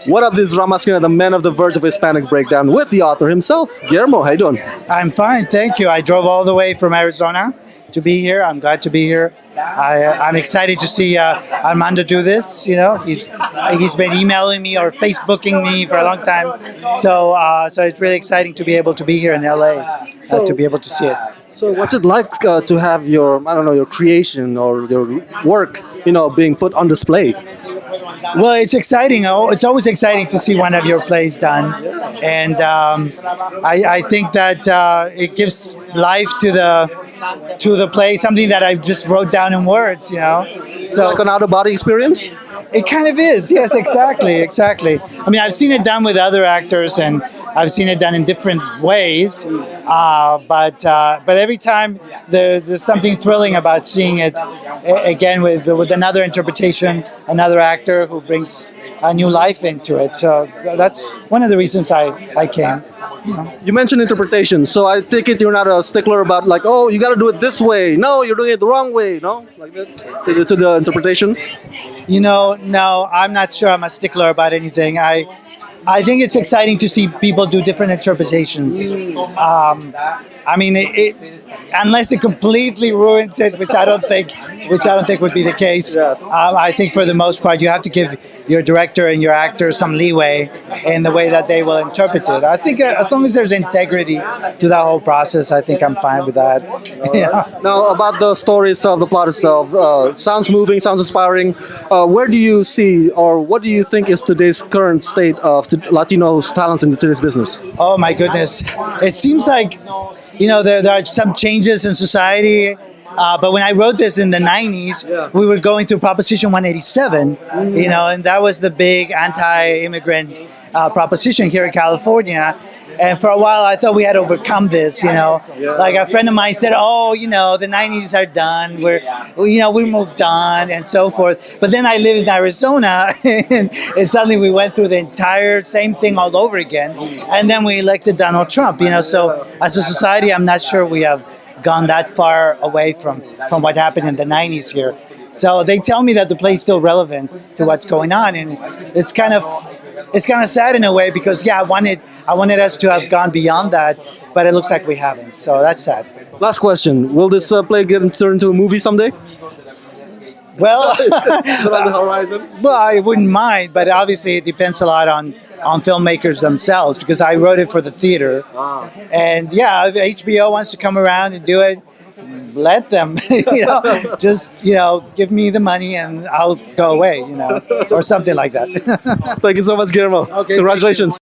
What up, this is Rama, the man of the Verge of Hispanic Breakdown, with the author himself, Guillermo. How you doing? I'm fine, thank you. I drove all the way from Arizona to be here. I'm glad to be here. I'm excited to see Armando do this. You know, he's been emailing me or Facebooking me for a long time. So it's really exciting to be able to be here in LA, to be able to see it. So what's it like to have your, I don't know, your creation or your work, being put on display? Well, it's exciting. It's always exciting to see one of your plays done, and I think that it gives life to the play, something that I just wrote down in words. So like an out-of-body experience? It kind of is. Yes, exactly. I mean, I've seen it done with other actors, and I've seen it done in different ways. But every time there's something thrilling about seeing it again with another interpretation, another actor who brings a new life into it. So that's one of the reasons I came. You mentioned interpretation, so I take it you're not a stickler about like, oh, you got to do it this way. No, you're doing it the wrong way. No, like that to the interpretation. No, I'm not sure I'm a stickler about anything. I think it's exciting to see people do different interpretations. I mean, unless it completely ruins it, which I don't think would be the case. Yes. I think for the most part, you have to give your director and your actor some leeway in the way that they will interpret it. I think as long as there's integrity to that whole process, I think I'm fine with that. Yeah. Now, about the story itself, the plot itself, sounds moving, sounds inspiring. Where do you see, or what do you think is today's current state of Latinos' talents in today's business? Oh my goodness. It seems like, there are some changes in society. But when I wrote this in the 90s, we were going through Proposition 187, and that was the big anti-immigrant proposition here in California. And for a while, I thought we had overcome this, Like a friend of mine said, oh, the 90s are done. We moved on and so forth. But then I lived in Arizona and suddenly we went through the entire same thing all over again. And then we elected Donald Trump, So as a society, I'm not sure we have gone that far away from what happened in the 90s here. So they tell me that the play's still relevant to what's going on. And it's kind of sad in a way because, I wanted us to have gone beyond that, but it looks like we haven't. So that's sad. Last question. Will this play get turned into a movie someday? Well, Is it on the horizon? Well, I wouldn't mind, but obviously it depends a lot on filmmakers themselves because I wrote it for the theater. Wow. And if HBO wants to come around and do it, let them, just, give me the money and I'll go away, or something like that. Thank you so much, Guillermo. Okay, congratulations.